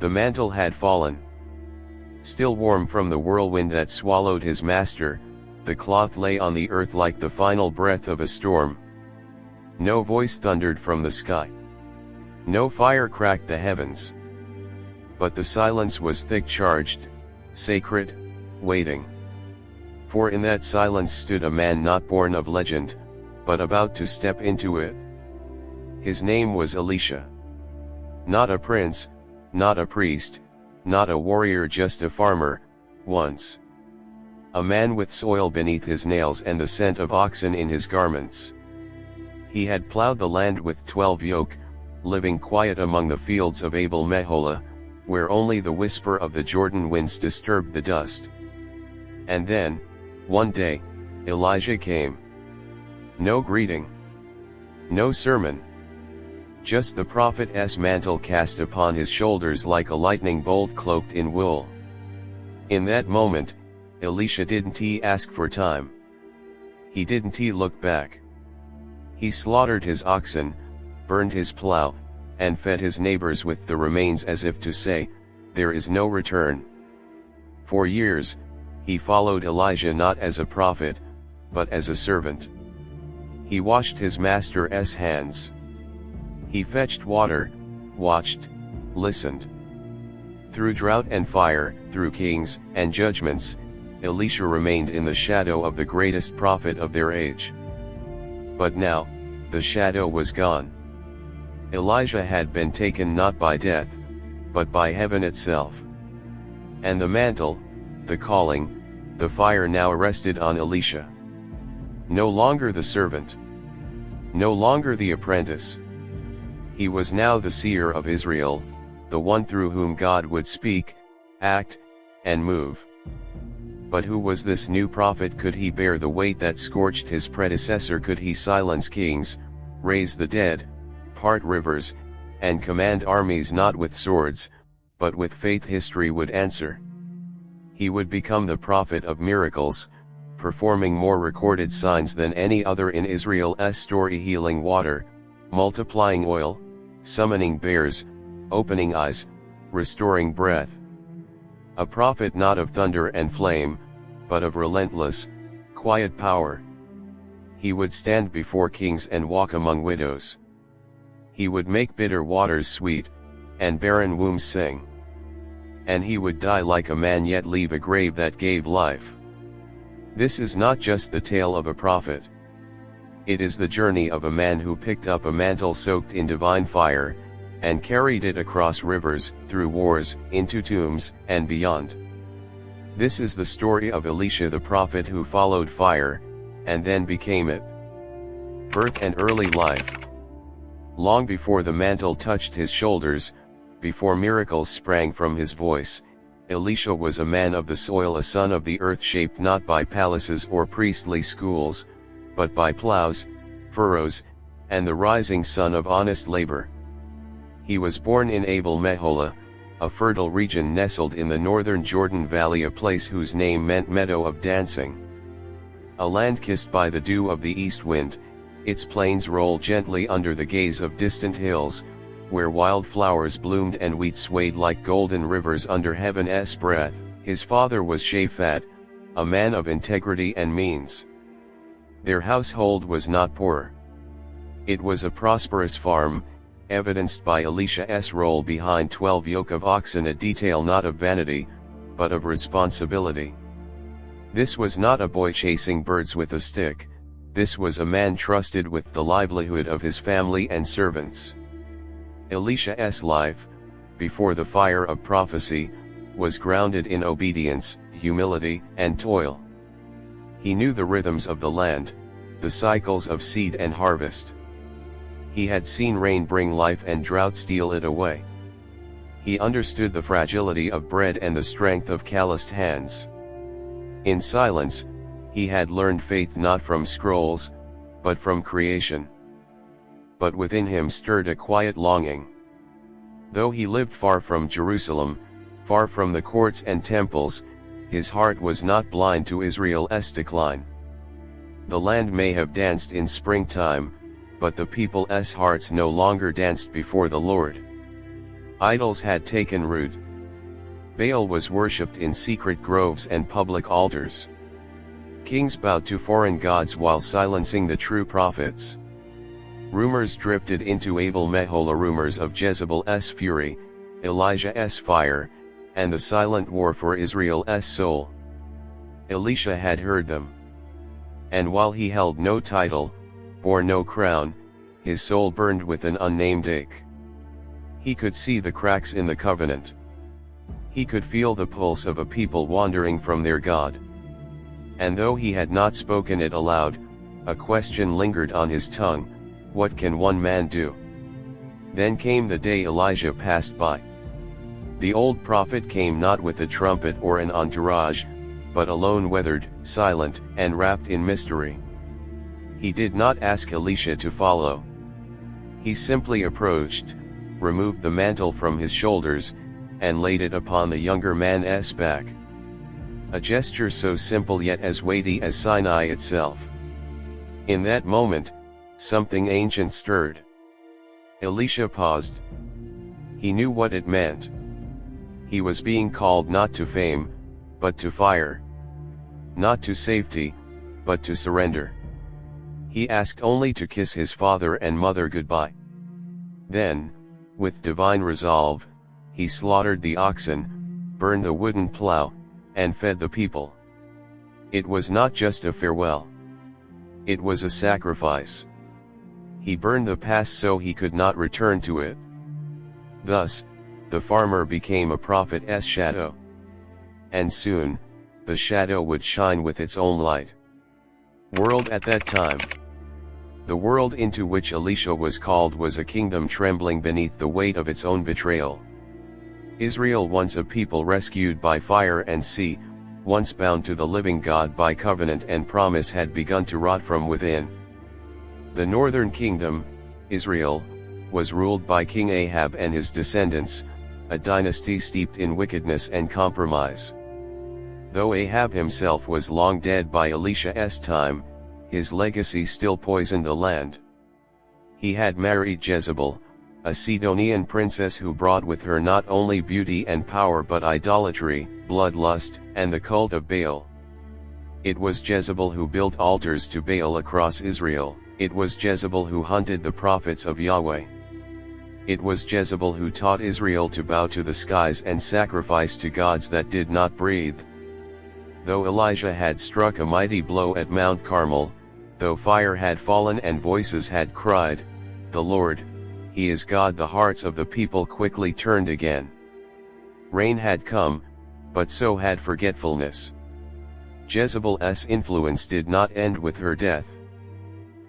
The mantle had fallen. Still warm from the whirlwind that swallowed his master, the cloth lay on the earth like the final breath of a storm. No voice thundered from the sky. No fire cracked the heavens. But the silence was thick-charged, sacred, waiting. For in that silence stood a man not born of legend, but about to step into it. His name was Elisha. Not a prince, not a priest, not a warrior, just a farmer, once. A man with soil beneath his nails and the scent of oxen in his garments. He had plowed the land with 12 yoke, living quiet among the fields of Abel Meholah, where only the whisper of the Jordan winds disturbed the dust. And then, one day, Elijah came. No greeting. No sermon. Just the prophet's mantle cast upon his shoulders like a lightning bolt cloaked in wool. In that moment, Elisha didn't ask for time. He didn't look back. He slaughtered his oxen, burned his plow, and fed his neighbors with the remains as if to say, there is no return. For years, he followed Elijah not as a prophet, but as a servant. He washed his master's hands. He fetched water, watched, listened. Through drought and fire, through kings and judgments, Elisha remained in the shadow of the greatest prophet of their age. But now, the shadow was gone. Elijah had been taken not by death, but by heaven itself. And the mantle, the calling, the fire now rested on Elisha. No longer the servant. No longer the apprentice. He was now the seer of Israel, the one through whom God would speak, act, and move. But who was this new prophet? Could he bear the weight that scorched his predecessor? Could he silence kings, raise the dead, part rivers, and command armies not with swords, but with faith? History would answer. He would become the prophet of miracles, performing more recorded signs than any other in Israel's story, healing water, multiplying oil, summoning bears, opening eyes, restoring breath. A prophet not of thunder and flame, but of relentless, quiet power. He would stand before kings and walk among widows. He would make bitter waters sweet, and barren wombs sing. And he would die like a man, yet leave a grave that gave life. This is not just the tale of a prophet. It is the journey of a man who picked up a mantle soaked in divine fire, and carried it across rivers, through wars, into tombs, and beyond. This is the story of Elisha, the prophet who followed fire, and then became it. Birth and early life. Long before the mantle touched his shoulders, before miracles sprang from his voice, Elisha was a man of the soil, a son of the earth, shaped not by palaces or priestly schools, but by plows, furrows, and the rising sun of honest labor. He was born in Abel Meholah, a fertile region nestled in the northern Jordan Valley, a place whose name meant meadow of dancing. A land kissed by the dew of the east wind, its plains rolled gently under the gaze of distant hills, where wild flowers bloomed and wheat swayed like golden rivers under heaven's breath. His father was Shaphat, a man of integrity and means. Their household was not poor. It was a prosperous farm, evidenced by Elisha's role behind 12 yoke of oxen, a detail not of vanity, but of responsibility. This was not a boy chasing birds with a stick, this was a man trusted with the livelihood of his family and servants. Elisha's life, before the fire of prophecy, was grounded in obedience, humility, and toil. He knew the rhythms of the land, the cycles of seed and harvest. He had seen rain bring life and drought steal it away. He understood the fragility of bread and the strength of calloused hands. In silence, he had learned faith not from scrolls, but from creation. But within him stirred a quiet longing. Though he lived far from Jerusalem, far from the courts and temples, his heart was not blind to Israel's decline. The land may have danced in springtime, but the people's hearts no longer danced before the Lord. Idols had taken root. Baal was worshipped in secret groves and public altars. Kings bowed to foreign gods while silencing the true prophets. Rumors drifted into Abel Meholah, rumors of Jezebel's fury, Elijah's fire, and the silent war for Israel's soul. Elisha had heard them. And while he held no title, bore no crown, his soul burned with an unnamed ache. He could see the cracks in the covenant. He could feel the pulse of a people wandering from their God. And though he had not spoken it aloud, a question lingered on his tongue: what can one man do? Then came the day Elijah passed by. The old prophet came not with a trumpet or an entourage, but alone, weathered, silent, and wrapped in mystery. He did not ask Elisha to follow. He simply approached, removed the mantle from his shoulders, and laid it upon the younger man's back. A gesture so simple yet as weighty as Sinai itself. In that moment, something ancient stirred. Elisha paused. He knew what it meant. He was being called not to fame, but to fire. Not to safety, but to surrender. He asked only to kiss his father and mother goodbye. Then, with divine resolve, he slaughtered the oxen, burned the wooden plow, and fed the people. It was not just a farewell. It was a sacrifice. He burned the past so he could not return to it. Thus, the farmer became a prophet's shadow. And soon, the shadow would shine with its own light. World at that time. The world into which Elisha was called was a kingdom trembling beneath the weight of its own betrayal. Israel, once a people rescued by fire and sea, once bound to the living God by covenant and promise, had begun to rot from within. The northern kingdom, Israel, was ruled by King Ahab and his descendants, a dynasty steeped in wickedness and compromise. Though Ahab himself was long dead by Elisha's time, his legacy still poisoned the land. He had married Jezebel, a Sidonian princess who brought with her not only beauty and power but idolatry, bloodlust, and the cult of Baal. It was Jezebel who built altars to Baal across Israel. It was Jezebel who hunted the prophets of Yahweh. It was Jezebel who taught Israel to bow to the skies and sacrifice to gods that did not breathe. Though Elijah had struck a mighty blow at Mount Carmel, though fire had fallen and voices had cried, "The Lord, He is God," the hearts of the people quickly turned again. Rain had come, but so had forgetfulness. Jezebel's influence did not end with her death.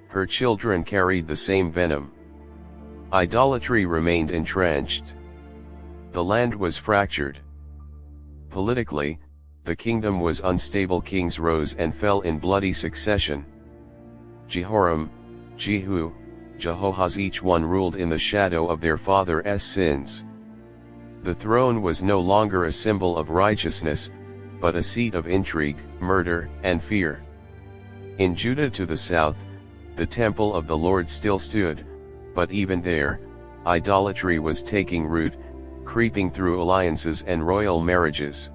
Her children carried the same venom. Idolatry remained entrenched. The land was fractured. Politically, the kingdom was unstable. Kings rose and fell in bloody succession. Jehoram, Jehu, Jehoahaz, each one ruled in the shadow of their father's sins. The throne was no longer a symbol of righteousness, but a seat of intrigue, murder, and fear. In Judah to the south, the temple of the Lord still stood, but even there, idolatry was taking root, creeping through alliances and royal marriages.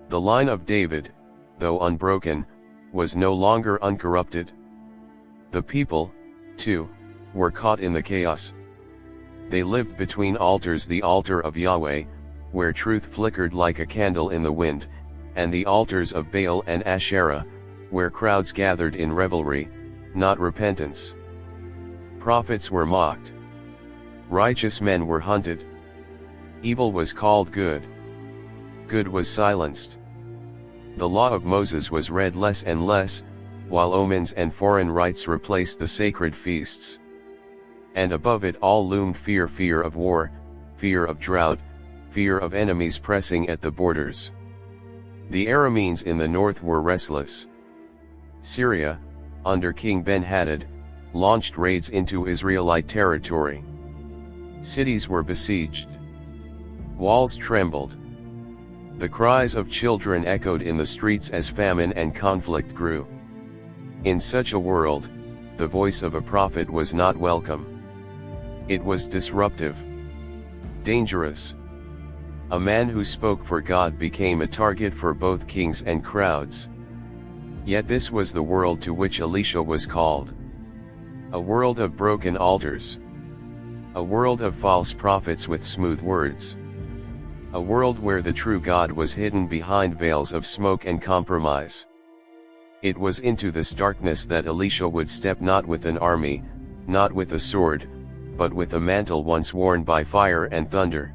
The line of David, though unbroken, was no longer uncorrupted. The people, too, were caught in the chaos. They lived between altars: the altar of Yahweh, where truth flickered like a candle in the wind, and the altars of Baal and Asherah, where crowds gathered in revelry, not repentance. Prophets were mocked. Righteous men were hunted. Evil was called good. Good was silenced. The law of Moses was read less and less, while omens and foreign rites replaced the sacred feasts. And above it all loomed fear: fear of war, fear of drought, fear of enemies pressing at the borders. The Arameans in the north were restless. Syria, under King Ben-Hadad, launched raids into Israelite territory. Cities were besieged. Walls trembled. The cries of children echoed in the streets as famine and conflict grew. In such a world, the voice of a prophet was not welcome. It was disruptive. dangerous. A man who spoke for God became a target for both kings and crowds. Yet this was the world to which Elisha was called. A world of broken altars. A world of false prophets with smooth words. A world where the true God was hidden behind veils of smoke and compromise. It was into this darkness that Elisha would step, not with an army, not with a sword, but with a mantle once worn by fire and thunder.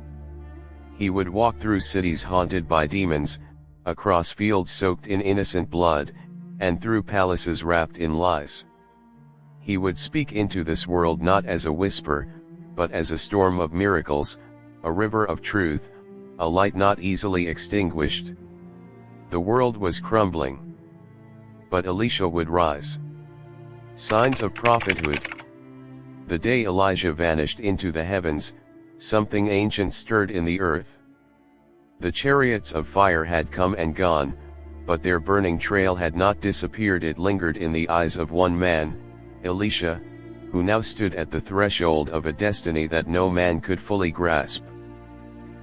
He would walk through cities haunted by demons, across fields soaked in innocent blood, and through palaces wrapped in lies. He would speak into this world not as a whisper, but as a storm of miracles, a river of truth, a light not easily extinguished. The world was crumbling. But Elisha would rise. Signs of prophethood. The day Elijah vanished into the heavens, something ancient stirred in the earth. The chariots of fire had come and gone, but their burning trail had not disappeared. It lingered in the eyes of one man, Elisha, who now stood at the threshold of a destiny that no man could fully grasp.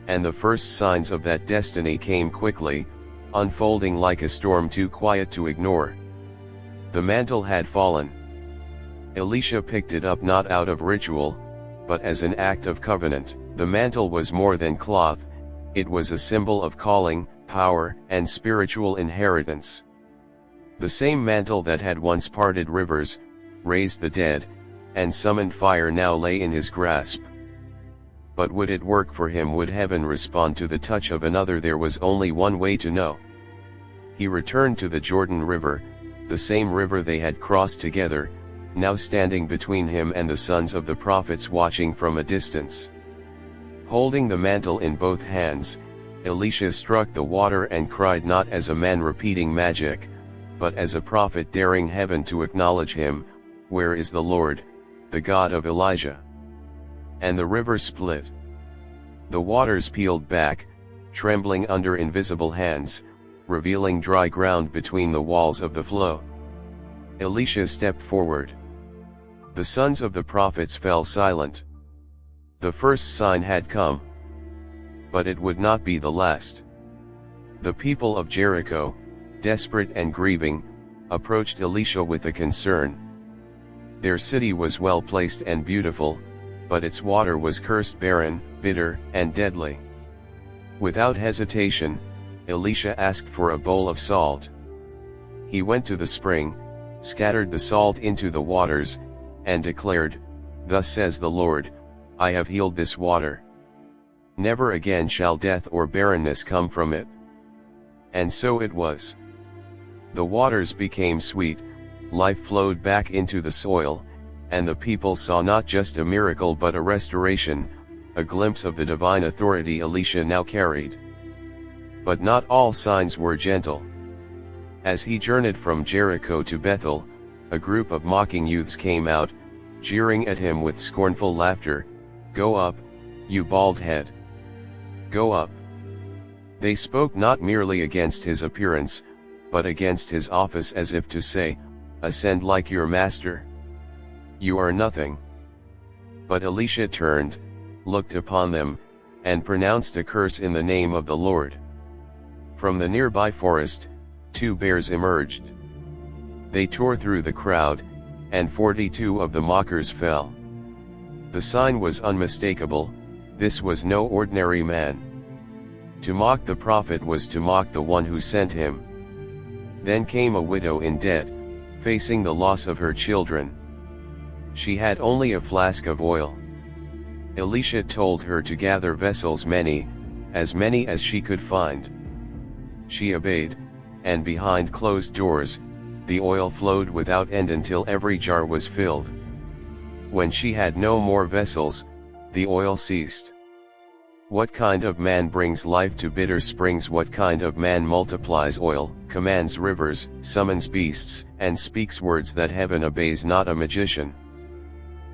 And the first signs of that destiny came quickly, unfolding like a storm too quiet to ignore. The mantle had fallen. Elisha picked it up not out of ritual, but as an act of covenant. The mantle was more than cloth, it was a symbol of calling, power, and spiritual inheritance. The same mantle that had once parted rivers, raised the dead, and summoned fire now lay in his grasp. But would it work for him? Would heaven respond to the touch of another? There was only one way to know. He returned to the Jordan River, the same river they had crossed together, now standing between him and the sons of the prophets watching from a distance. Holding the mantle in both hands, Elisha struck the water and cried, not as a man repeating magic, but as a prophet daring heaven to acknowledge him, "Where is the Lord, the God of Elijah?" And the river split. The waters peeled back, trembling under invisible hands, revealing dry ground between the walls of the flow. Elisha stepped forward. The sons of the prophets fell silent. The first sign had come. But it would not be the last. The people of Jericho, desperate and grieving, approached Elisha with a concern. Their city was well placed and beautiful, but its water was cursed, barren, bitter, and deadly. Without hesitation, Elisha asked for a bowl of salt. He went to the spring, scattered the salt into the waters, and declared, "Thus says the Lord, I have healed this water. Never again shall death or barrenness come from it." And so it was. The waters became sweet, life flowed back into the soil, and the people saw not just a miracle but a restoration, a glimpse of the divine authority Elisha now carried. But not all signs were gentle. As he journeyed from Jericho to Bethel, a group of mocking youths came out, jeering at him with scornful laughter, "Go up, you bald head. Go up." They spoke not merely against his appearance, but against his office, as if to say, "Ascend like your master. You are nothing." But Elisha turned, looked upon them, and pronounced a curse in the name of the Lord. From the nearby forest, 2 bears emerged. They tore through the crowd, and 42 of the mockers fell. The sign was unmistakable: this was no ordinary man. To mock the prophet was to mock the one who sent him. Then came a widow in debt, facing the loss of her children. She had only a flask of oil. Elisha told her to gather vessels, many as she could find. She obeyed, and behind closed doors, the oil flowed without end until every jar was filled. When she had no more vessels, the oil ceased. What kind of man brings life to bitter springs? What kind of man multiplies oil, commands rivers, summons beasts, and speaks words that heaven obeys? Not a magician,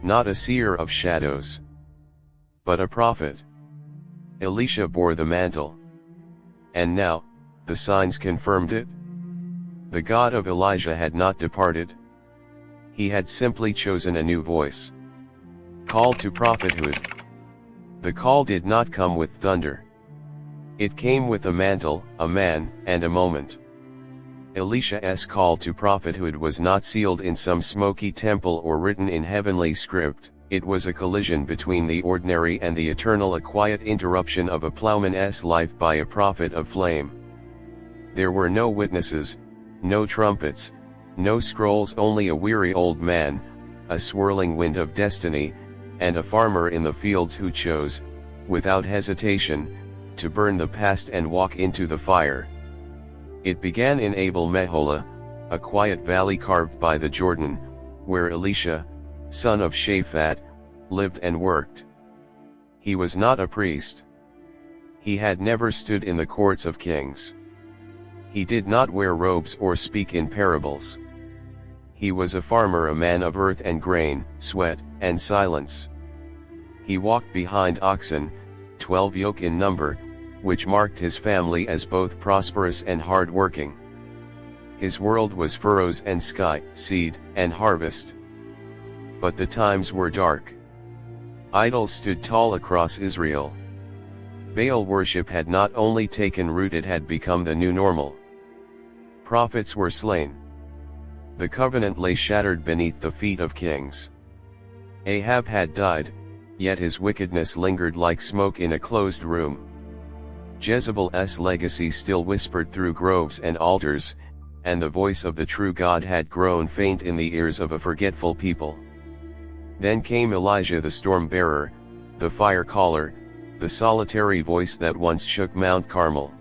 not a seer of shadows, but a prophet. Elisha bore the mantle. And now, the signs confirmed it. The God of Elijah had not departed. He had simply chosen a new voice, called to prophethood. The call did not come with thunder. It came with a mantle, a man, and a moment. Elisha's call to prophethood was not sealed in some smoky temple or written in heavenly script. It was a collision between the ordinary and the eternal, a quiet interruption of a plowman's life by a prophet of flame. There were no witnesses, no trumpets, no scrolls, only a weary old man, a swirling wind of destiny, and a farmer in the fields who chose, without hesitation, to burn the past and walk into the fire. It began in Abel Meholah, a quiet valley carved by the Jordan, where Elisha, son of Shaphat, lived and worked. He was not a priest. He had never stood in the courts of kings. He did not wear robes or speak in parables. He was a farmer, a man of earth and grain, sweat, and silence. He walked behind oxen, 12 yoke in number, which marked his family as both prosperous and hard-working. His world was furrows and sky, seed, and harvest. But the times were dark. Idols stood tall across Israel. Baal worship had not only taken root, it had become the new normal. Prophets were slain. The covenant lay shattered beneath the feet of kings. Ahab had died, yet his wickedness lingered like smoke in a closed room. Jezebel's legacy still whispered through groves and altars, and the voice of the true God had grown faint in the ears of a forgetful people. Then came Elijah, the storm-bearer, the fire-caller, the solitary voice that once shook Mount Carmel.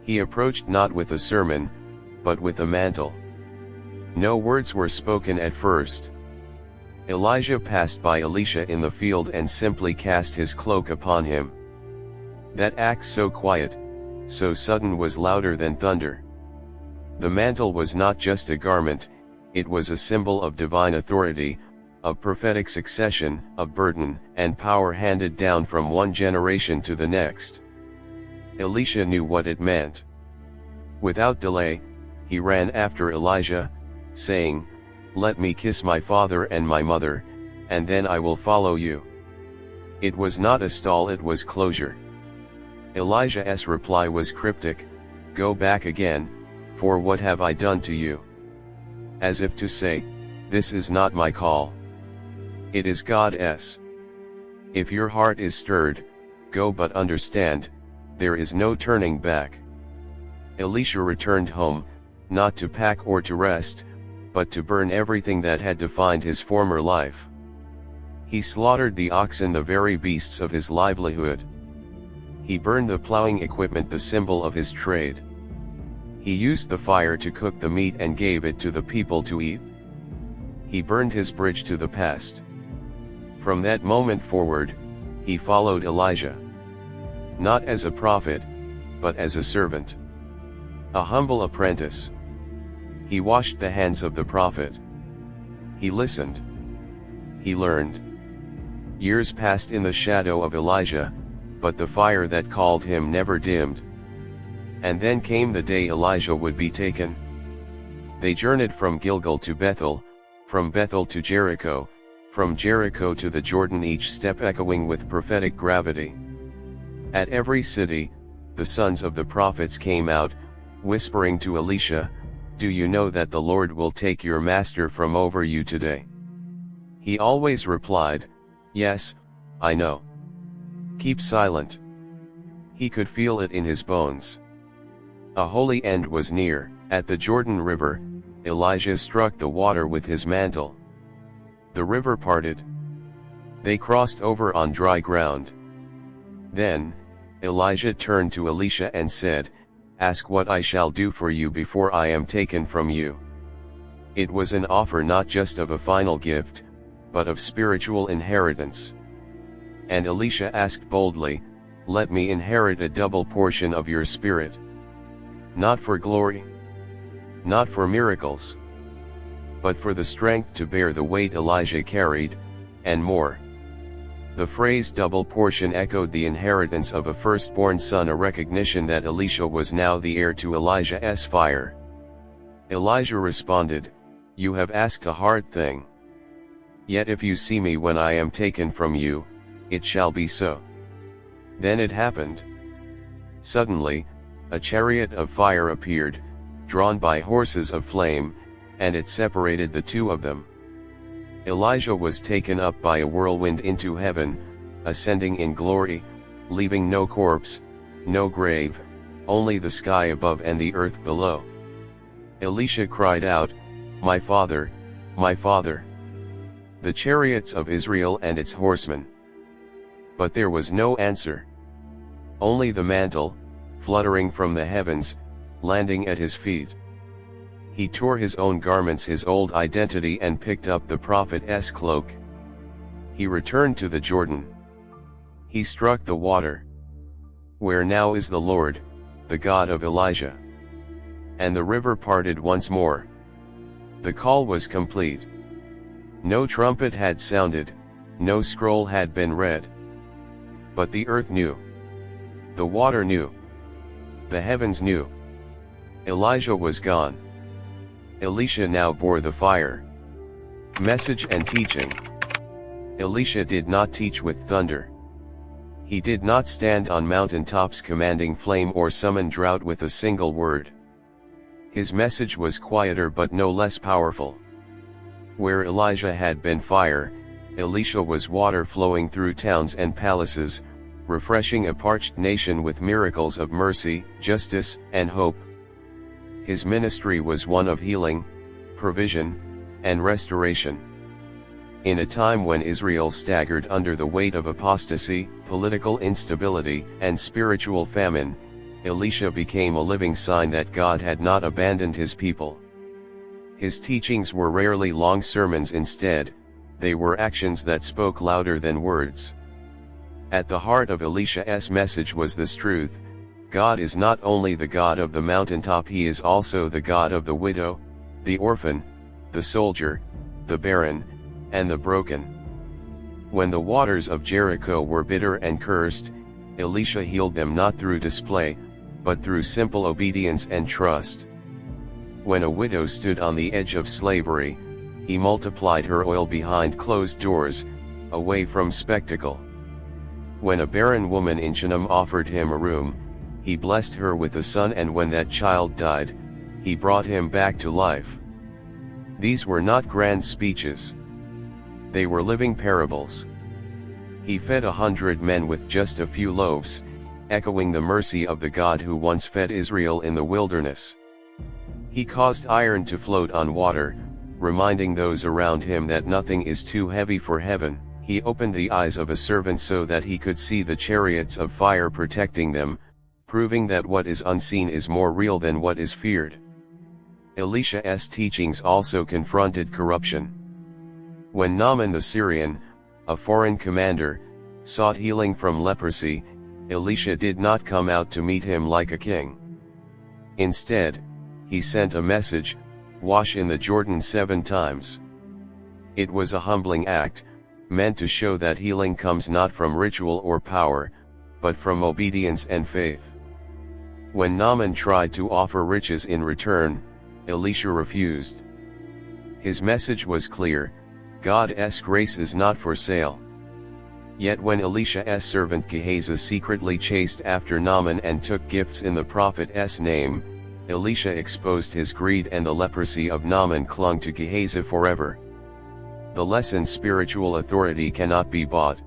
He approached not with a sermon, but with a mantle. No words were spoken at first. Elijah passed by Elisha in the field and simply cast his cloak upon him. That act, so quiet, so sudden, was louder than thunder. The mantle was not just a garment, it was a symbol of divine authority, of prophetic succession, of burden and power handed down from one generation to the next. Elisha knew what it meant. Without delay, he ran after Elijah, saying, "Let me kiss my father and my mother, and then I will follow you." It was not a stall, it was closure. Elijah's reply was cryptic, "Go back again, for what have I done to you?" As if to say, this is not my call. It is God's. If your heart is stirred, go, but understand, there is no turning back. Elisha returned home, not to pack or to rest, but to burn everything that had defined his former life. He slaughtered the oxen, the very beasts of his livelihood. He burned the plowing equipment, the symbol of his trade. He used the fire to cook the meat and gave it to the people to eat. He burned his bridge to the past. From that moment forward, he followed Elijah. Not as a prophet, but as a servant. A humble apprentice. He washed the hands of the prophet. He listened. He learned. Years passed in the shadow of Elijah, but the fire that called him never dimmed. And then came the day Elijah would be taken. They journeyed from Gilgal to Bethel, from Bethel to Jericho, from Jericho to the Jordan, each step echoing with prophetic gravity. At every city, the sons of the prophets came out, whispering to Elisha, "Do you know that the Lord will take your master from over you today?" He always replied, "Yes, I know. Keep silent." He could feel it in his bones. A holy end was near. At the Jordan River, Elijah struck the water with his mantle. The river parted. They crossed over on dry ground. Then, Elijah turned to Elisha and said, "Ask what I shall do for you before I am taken from you." It was an offer not just of a final gift, but of spiritual inheritance. And Elisha asked boldly, "Let me inherit a double portion of your spirit." Not for glory, not for miracles, but for the strength to bear the weight Elijah carried, and more. The phrase double portion echoed the inheritance of a firstborn son, a recognition that Elisha was now the heir to Elijah's fire. Elijah responded, "You have asked a hard thing. Yet if you see me when I am taken from you, it shall be so. Then it happened. Suddenly, a chariot of fire appeared, drawn by horses of flame, and it separated the two of them. Elijah was taken up by a whirlwind into heaven, ascending in glory, leaving no corpse, no grave, only the sky above and the earth below. Elisha cried out, "My father, my father! The chariots of Israel and its horsemen!" But there was no answer. Only the mantle, fluttering from the heavens, landing at his feet. He tore his own garments, his old identity, and picked up the prophet's cloak. He returned to the Jordan. He struck the water. "Where now is the Lord, the God of Elijah?" And the river parted once more. The call was complete. No trumpet had sounded, no scroll had been read. But the earth knew. The water knew. The heavens knew. Elijah was gone. Elisha now bore the fire. Message and teaching. Elisha did not teach with thunder. He did not stand on mountaintops commanding flame or summon drought with a single word. His message was quieter but no less powerful. Where Elijah had been fire, Elisha was water flowing through towns and palaces, refreshing a parched nation with miracles of mercy, justice, and hope. His ministry was one of healing, provision, and restoration. In a time when Israel staggered under the weight of apostasy, political instability, and spiritual famine, Elisha became a living sign that God had not abandoned his people. His teachings were rarely long sermons. Instead, they were actions that spoke louder than words. At the heart of Elisha's message was this truth: God is not only the God of the mountaintop, he is also the God of the widow, the orphan, the soldier, the barren, and the broken. When the waters of Jericho were bitter and cursed, Elisha healed them not through display, but through simple obedience and trust. When a widow stood on the edge of slavery, he multiplied her oil behind closed doors, away from spectacle. When a barren woman in Shunem offered him a room, he blessed her with a son, and when that child died, he brought him back to life. These were not grand speeches. They were living parables. He fed 100 men with just a few loaves, echoing the mercy of the God who once fed Israel in the wilderness. He caused iron to float on water, reminding those around him that nothing is too heavy for heaven. He opened the eyes of a servant so that he could see the chariots of fire protecting them, proving that what is unseen is more real than what is feared. Elisha's teachings also confronted corruption. When Naaman the Syrian, a foreign commander, sought healing from leprosy, Elisha did not come out to meet him like a king. Instead, he sent a message: "Wash in the Jordan 7 times." It was a humbling act, meant to show that healing comes not from ritual or power, but from obedience and faith. When Naaman tried to offer riches in return, Elisha refused. His message was clear: God's grace is not for sale. Yet when Elisha's servant Gehazi secretly chased after Naaman and took gifts in the prophet's name, Elisha exposed his greed, and the leprosy of Naaman clung to Gehazi forever. The lesson: spiritual authority cannot be bought.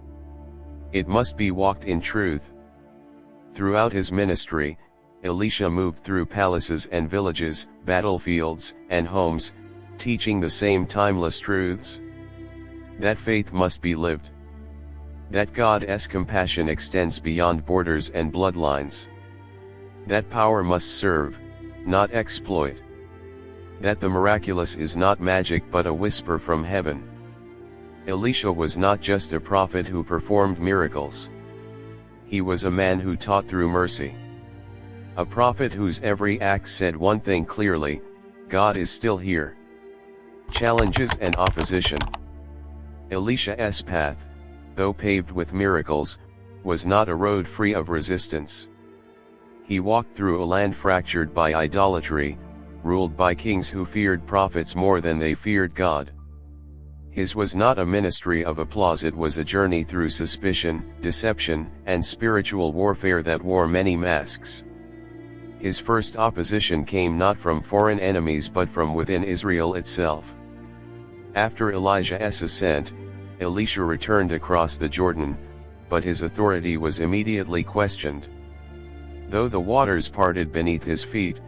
It must be walked in truth. Throughout his ministry, Elisha moved through palaces and villages, battlefields and homes, teaching the same timeless truths. That faith must be lived. That God's compassion extends beyond borders and bloodlines. That power must serve, not exploit. That the miraculous is not magic but a whisper from heaven. Elisha was not just a prophet who performed miracles. He was a man who taught through mercy. A prophet whose every act said one thing clearly: God is still here. Challenges and opposition. Elisha's path, though paved with miracles, was not a road free of resistance. He walked through a land fractured by idolatry, ruled by kings who feared prophets more than they feared God. His was not a ministry of applause, it was a journey through suspicion, deception, and spiritual warfare that wore many masks. His first opposition came not from foreign enemies but from within Israel itself. After Elijah's ascent, Elisha returned across the Jordan, but his authority was immediately questioned. Though the waters parted beneath his feet,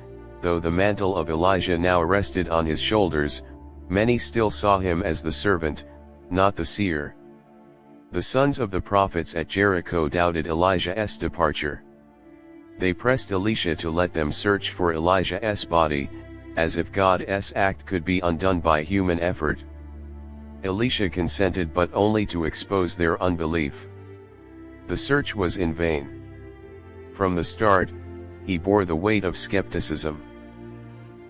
though the mantle of Elijah now rested on his shoulders, many still saw him as the servant, not the seer. The sons of the prophets at Jericho doubted Elijah's departure. They pressed Elisha to let them search for Elijah's body, as if God's act could be undone by human effort. Elisha consented, but only to expose their unbelief. The search was in vain. From the start, he bore the weight of skepticism.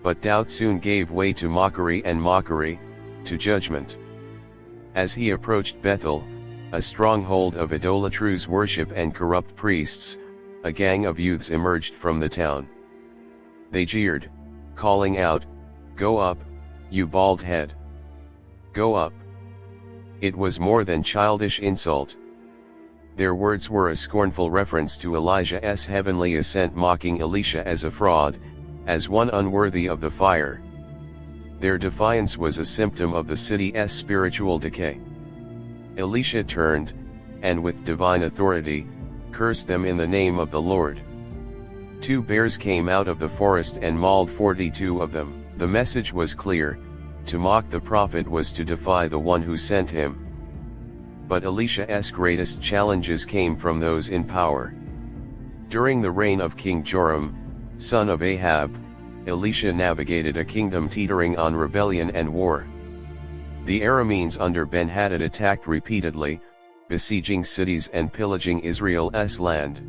But doubt soon gave way to mockery, and mockery, to judgment. As he approached Bethel, a stronghold of idolatrous worship and corrupt priests, a gang of youths emerged from the town. They jeered, calling out, "Go up, you bald head! Go up!" It was more than childish insult. Their words were a scornful reference to Elijah's heavenly ascent, mocking Elisha as a fraud, as one unworthy of the fire. Their defiance was a symptom of the city's spiritual decay. Elisha turned, and with divine authority, cursed them in the name of the Lord. 2 bears came out of the forest and mauled 42 of them. The message was clear: to mock the prophet was to defy the one who sent him. But Elisha's greatest challenges came from those in power. During the reign of King Joram, son of Ahab, Elisha navigated a kingdom teetering on rebellion and war. The Arameans under Ben-Hadad attacked repeatedly, besieging cities and pillaging Israel's land.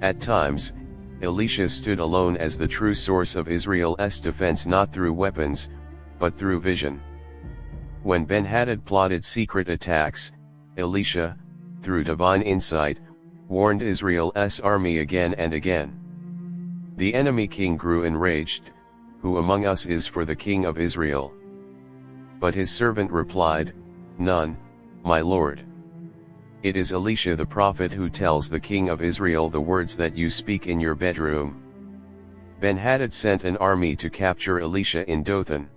At times, Elisha stood alone as the true source of Israel's defense, not through weapons, but through vision. When Ben-Hadad plotted secret attacks, Elisha, through divine insight, warned Israel's army again and again. The enemy king grew enraged. "Who among us is for the king of Israel?" But his servant replied, "None, my lord. It is Elisha the prophet who tells the king of Israel the words that you speak in your bedroom." Ben-Hadad sent an army to capture Elisha in Dothan.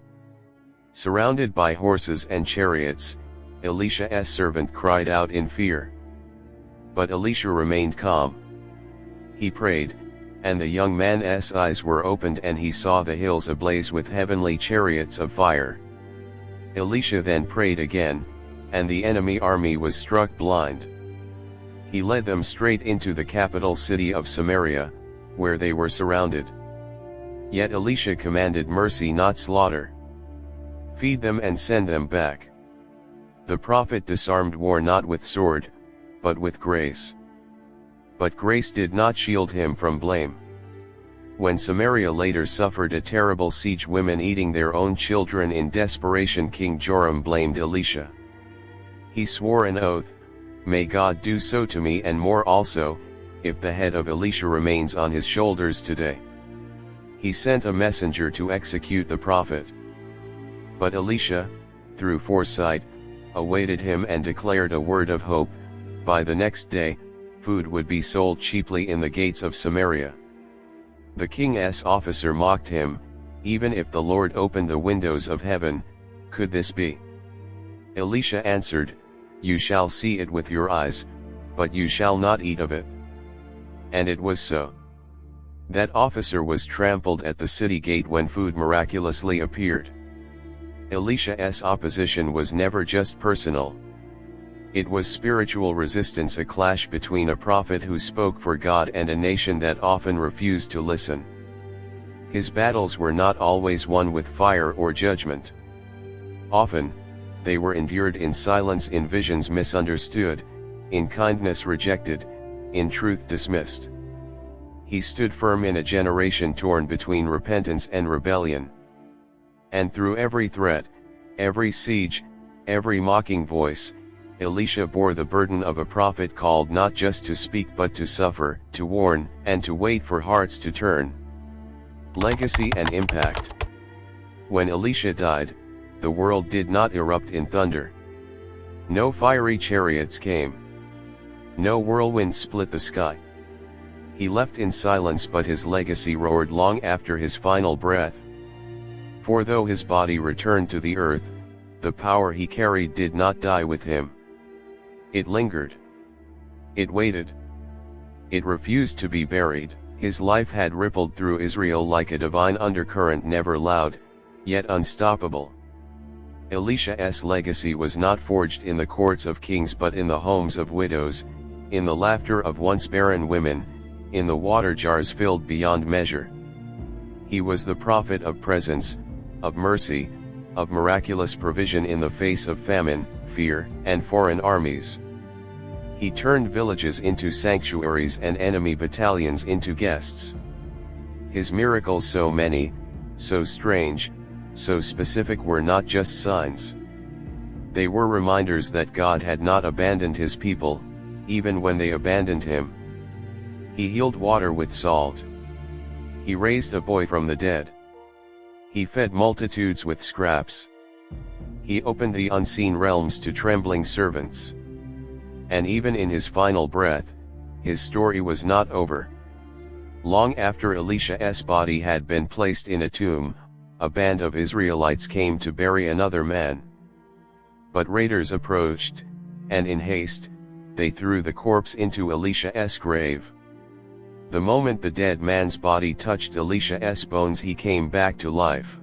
Surrounded by horses and chariots, Elisha's servant cried out in fear. But Elisha remained calm. He prayed, and the young man's eyes were opened, and he saw the hills ablaze with heavenly chariots of fire. Elisha then prayed again, and the enemy army was struck blind. He led them straight into the capital city of Samaria, where they were surrounded. Yet Elisha commanded mercy, not slaughter. "Feed them and send them back." The prophet disarmed war not with sword, but with grace. But grace did not shield him from blame. When Samaria later suffered a terrible siege, women eating their own children in desperation, King Joram blamed Elisha. He swore an oath, "May God do so to me and more also, if the head of Elisha remains on his shoulders today." He sent a messenger to execute the prophet. But Elisha, through foresight, awaited him and declared a word of hope: by the next day, food would be sold cheaply in the gates of Samaria. The king's officer mocked him, "Even if the Lord opened the windows of heaven, could this be?" Elisha answered, "You shall see it with your eyes, but you shall not eat of it." And it was so. That officer was trampled at the city gate when food miraculously appeared. Elisha's opposition was never just personal. It was spiritual resistance, a clash between a prophet who spoke for God and a nation that often refused to listen. His battles were not always won with fire or judgment. Often, they were endured in silence, in visions misunderstood, in kindness rejected, in truth dismissed. He stood firm in a generation torn between repentance and rebellion. And through every threat, every siege, every mocking voice, Elisha bore the burden of a prophet called not just to speak but to suffer, to warn, and to wait for hearts to turn. Legacy and impact. When Elisha died, the world did not erupt in thunder. No fiery chariots came. No whirlwind split the sky. He left in silence, but his legacy roared long after his final breath. For though his body returned to the earth, the power he carried did not die with him. It lingered. It waited. It refused to be buried. His life had rippled through Israel like a divine undercurrent, never loud, yet unstoppable. Elisha's legacy was not forged in the courts of kings but in the homes of widows, in the laughter of once barren women, in the water jars filled beyond measure. He was the prophet of presence, of mercy, of miraculous provision in the face of famine, fear, and foreign armies. He turned villages into sanctuaries and enemy battalions into guests. His miracles, so many, so strange, so specific, were not just signs. They were reminders that God had not abandoned his people, even when they abandoned him. He healed water with salt. He raised a boy from the dead. He fed multitudes with scraps. He opened the unseen realms to trembling servants. And even in his final breath, his story was not over. Long after Elisha's body had been placed in a tomb, a band of Israelites came to bury another man. But raiders approached, and in haste, they threw the corpse into Elisha's grave. The moment the dead man's body touched Elisha's bones, he came back to life.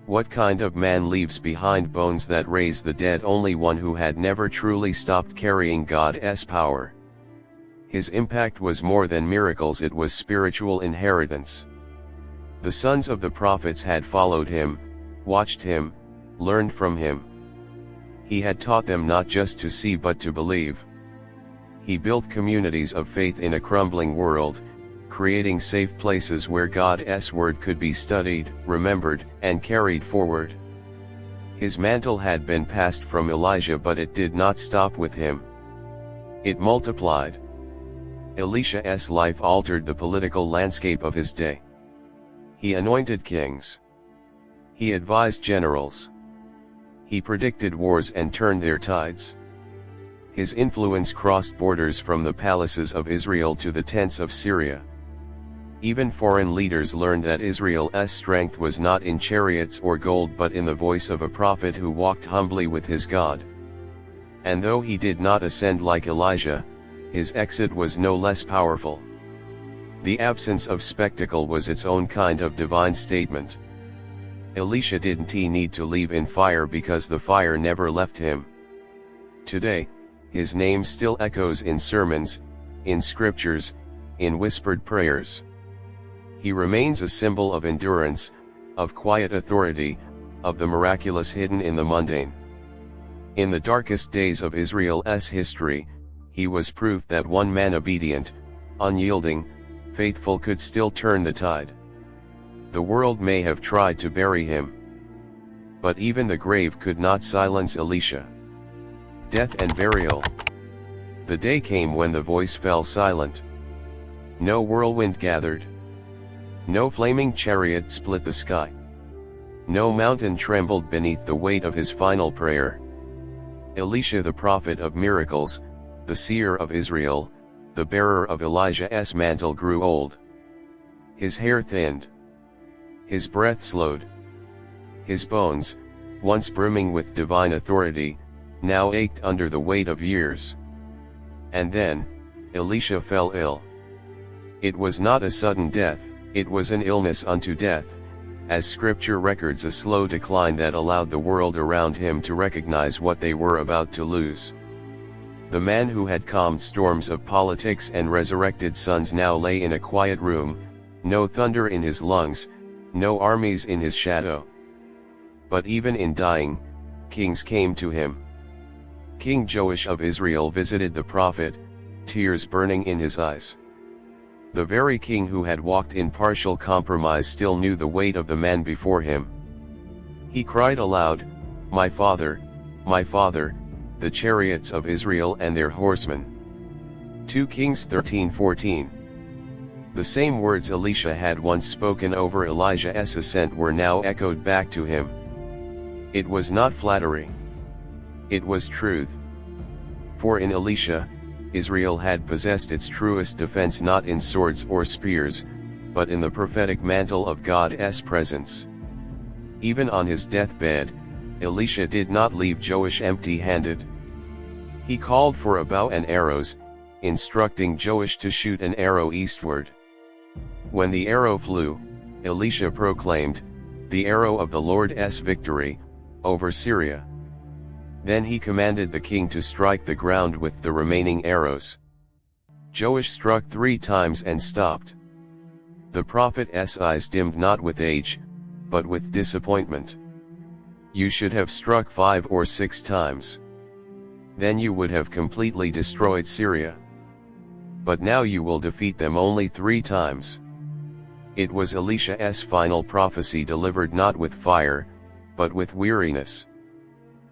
What kind of man leaves behind bones that raise the dead? Only one who had never truly stopped carrying God's power. His impact was more than miracles, it was spiritual inheritance. The sons of the prophets had followed him, watched him, learned from him. He had taught them not just to see but to believe. He built communities of faith in a crumbling world, creating safe places where God's word could be studied, remembered, and carried forward. His mantle had been passed from Elijah, but it did not stop with him. It multiplied. Elisha's life altered the political landscape of his day. He anointed kings. He advised generals. He predicted wars and turned their tides. His influence crossed borders from the palaces of Israel to the tents of Syria. Even foreign leaders learned that Israel's strength was not in chariots or gold but in the voice of a prophet who walked humbly with his God. And though he did not ascend like Elijah, his exit was no less powerful. The absence of spectacle was its own kind of divine statement. Elisha didn't need to leave in fire because the fire never left him. Today, his name still echoes in sermons, in scriptures, in whispered prayers. He remains a symbol of endurance, of quiet authority, of the miraculous hidden in the mundane. In the darkest days of Israel's history, he was proof that one man, obedient, unyielding, faithful, could still turn the tide. The world may have tried to bury him, but even the grave could not silence Elisha. Death and burial. The day came when the voice fell silent. No whirlwind gathered. No flaming chariot split the sky. No mountain trembled beneath the weight of his final prayer. Elisha, the prophet of miracles, the seer of Israel, the bearer of Elijah's mantle, grew old. His hair thinned. His breath slowed. His bones, once brimming with divine authority, now ached under the weight of years. And then, Elisha fell ill. It was not a sudden death, it was an illness unto death, as scripture records a slow decline that allowed the world around him to recognize what they were about to lose. The man who had calmed storms of politics and resurrected sons now lay in a quiet room, no thunder in his lungs, no armies in his shadow. But even in dying, kings came to him. King Joash of Israel visited the prophet, tears burning in his eyes. The very king who had walked in partial compromise still knew the weight of the man before him. He cried aloud, my father, the chariots of Israel and their horsemen." 2 Kings 13:14. The same words Elisha had once spoken over Elijah's ascent were now echoed back to him. It was not flattery. It was truth. For in Elisha, Israel had possessed its truest defense not in swords or spears, but in the prophetic mantle of God's presence. Even on his deathbed, Elisha did not leave Joash empty-handed. He called for a bow and arrows, instructing Joash to shoot an arrow eastward. When the arrow flew, Elisha proclaimed, "The arrow of the Lord's victory, over Syria." Then he commanded the king to strike the ground with the remaining arrows. Joash struck 3 times and stopped. The prophet's eyes dimmed not with age, but with disappointment. "You should have struck 5 or 6 times. Then you would have completely destroyed Syria. But now you will defeat them only 3 times. It was Elisha's final prophecy delivered not with fire, but with weariness.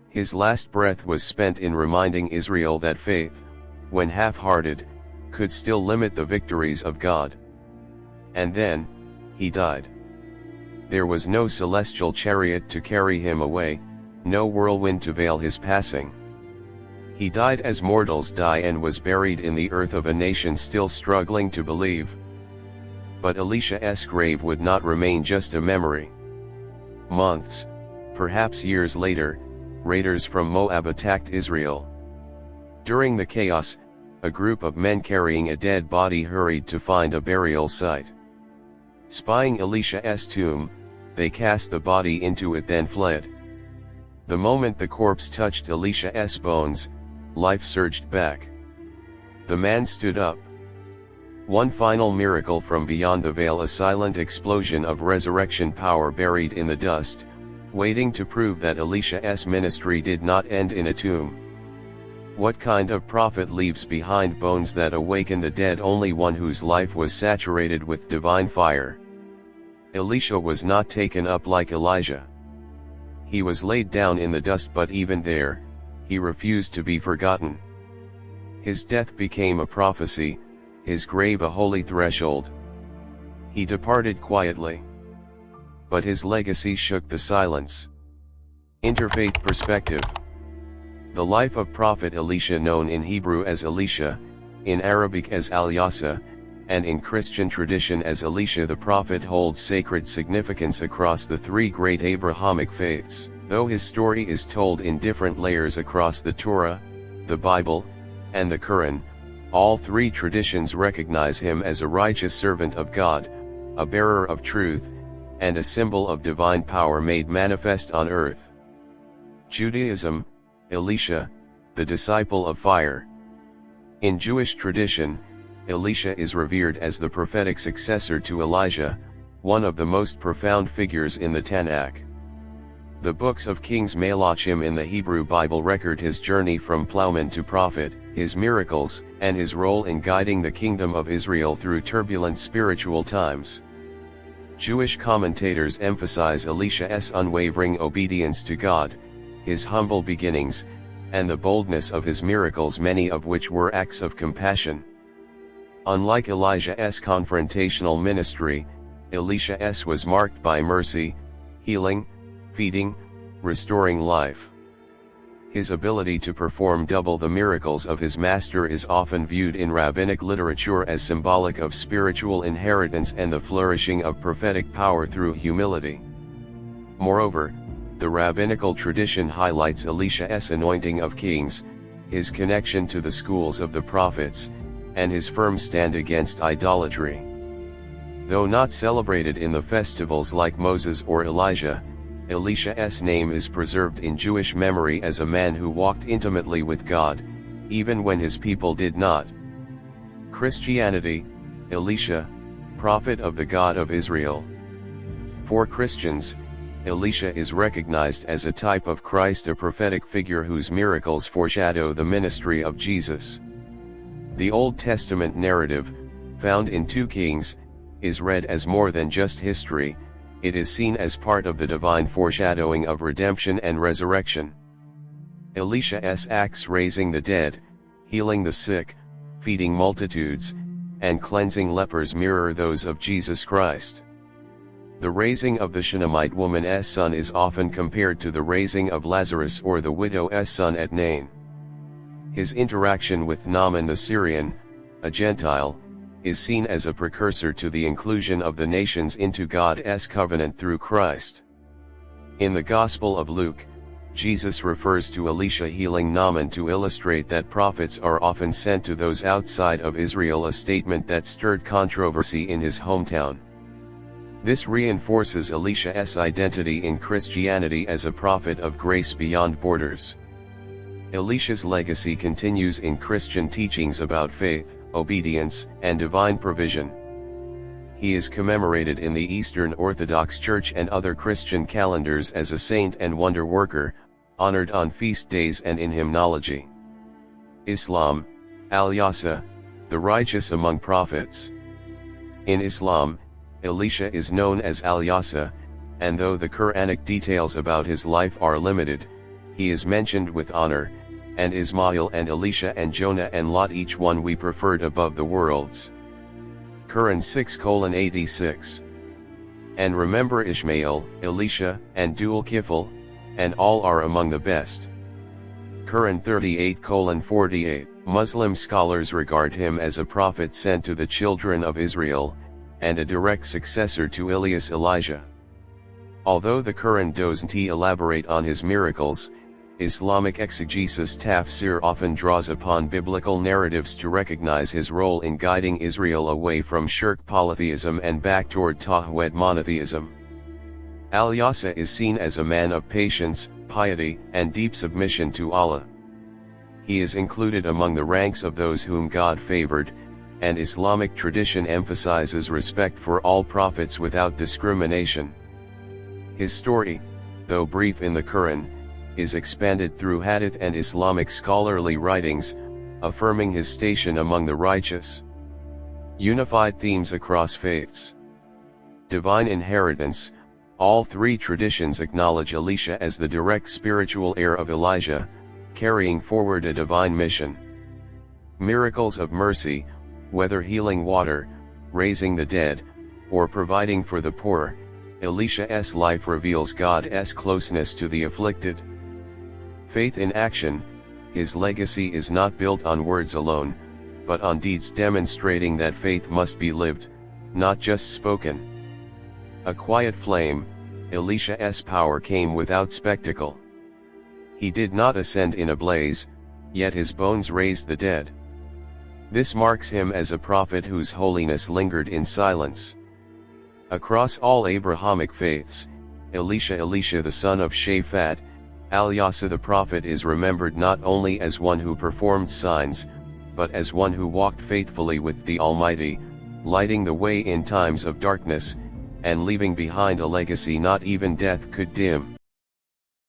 His last breath was spent in reminding Israel that faith, when half-hearted, could still limit the victories of God. And then, he died. There was no celestial chariot to carry him away, no whirlwind to veil his passing. He died as mortals die and was buried in the earth of a nation still struggling to believe. But Elisha's grave would not remain just a memory. Months, perhaps years later, raiders from Moab attacked Israel. During the chaos, a group of men carrying a dead body hurried to find a burial site. Spying Elisha's tomb, they cast the body into it then fled. The moment the corpse touched Elisha's bones, life surged back. The man stood up. One final miracle from beyond the veil, a silent explosion of resurrection power buried in the dust, waiting to prove that Elisha's ministry did not end in a tomb. What kind of prophet leaves behind bones that awaken the dead? Only one whose life was saturated with divine fire. Elisha was not taken up like Elijah. He was laid down in the dust, but even there, he refused to be forgotten. His death became a prophecy, his grave a holy threshold. He departed quietly. But his legacy shook the silence. Interfaith perspective. The life of Prophet Elisha, known in Hebrew as Elisha, in Arabic as Elisha, and in Christian tradition as Elisha the prophet, holds sacred significance across the 3 great Abrahamic faiths. Though his story is told in different layers across the Torah, the Bible, and the Quran, all 3 traditions recognize him as a righteous servant of God, a bearer of truth, and a symbol of divine power made manifest on earth. Judaism, Elisha, the disciple of fire. In Jewish tradition, Elisha is revered as the prophetic successor to Elijah, one of the most profound figures in the Tanakh. The books of Kings Malachim in the Hebrew Bible record his journey from plowman to prophet, his miracles, and his role in guiding the kingdom of Israel through turbulent spiritual times. Jewish commentators emphasize Elisha's unwavering obedience to God, his humble beginnings, and the boldness of his miracles, many of which were acts of compassion. Unlike Elijah's confrontational ministry, Elisha's was marked by mercy, healing, feeding, restoring life. His ability to perform double the miracles of his master is often viewed in rabbinic literature as symbolic of spiritual inheritance and the flourishing of prophetic power through humility. Moreover, the rabbinical tradition highlights Elisha's anointing of kings, his connection to the schools of the prophets, and his firm stand against idolatry. Though not celebrated in the festivals like Moses or Elijah, Elisha's name is preserved in Jewish memory as a man who walked intimately with God, even when his people did not. Christianity, Elisha, prophet of the God of Israel. For Christians, Elisha is recognized as a type of Christ, a prophetic figure whose miracles foreshadow the ministry of Jesus. The Old Testament narrative, found in 2 Kings, is read as more than just history. It is seen as part of the divine foreshadowing of redemption and resurrection. Elisha's acts, raising the dead, healing the sick, feeding multitudes, and cleansing lepers, mirror those of Jesus Christ. The raising of the Shunammite woman's son is often compared to the raising of Lazarus or the widow's son at Nain. His interaction with Naaman the Syrian, a Gentile, is seen as a precursor to the inclusion of the nations into God's covenant through Christ. In the Gospel of Luke, Jesus refers to Elisha healing Naaman to illustrate that prophets are often sent to those outside of Israel, a statement that stirred controversy in his hometown. This reinforces Elisha's identity in Christianity as a prophet of grace beyond borders. Elisha's legacy continues in Christian teachings about faith, obedience, and divine provision. He is commemorated in the Eastern Orthodox Church and other Christian calendars as a saint and wonder worker, honored on feast days and in hymnology. Islam, Elisha, the righteous among prophets. In Islam, Elisha is known as Elisha, and though the Quranic details about his life are limited, he is mentioned with honor, and Ismail and Elisha and Jonah and Lot, each one we preferred above the worlds. Quran 6:86. And remember Ishmael, Elisha, and Dul-Kifl, and all are among the best. Quran 38:48. Muslim scholars regard him as a prophet sent to the children of Israel, and a direct successor to Elijah. Although the Quran doesn't elaborate on his miracles, Islamic exegesis tafsir often draws upon biblical narratives to recognize his role in guiding Israel away from shirk polytheism and back toward Tawhid monotheism. Elisha is seen as a man of patience, piety, and deep submission to Allah. He is included among the ranks of those whom God favored, and Islamic tradition emphasizes respect for all prophets without discrimination. His story, though brief in the Quran, is expanded through hadith and Islamic scholarly writings, affirming his station among the righteous. Unified themes across faiths. Divine inheritance. All three traditions acknowledge Elisha as the direct spiritual heir of Elijah, carrying forward a divine mission. Miracles of mercy, whether healing water, raising the dead, or providing for the poor, Elisha's life reveals God's closeness to the afflicted. Faith in action. His legacy is not built on words alone, but on deeds demonstrating that faith must be lived, not just spoken. A quiet flame. Elisha's power came without spectacle. He did not ascend in a blaze, yet his bones raised the dead. This marks him as a prophet whose holiness lingered in silence. Across all Abrahamic faiths, Elisha the son of Shaphat, Elisha the prophet is remembered not only as one who performed signs, but as one who walked faithfully with the Almighty, lighting the way in times of darkness, and leaving behind a legacy not even death could dim.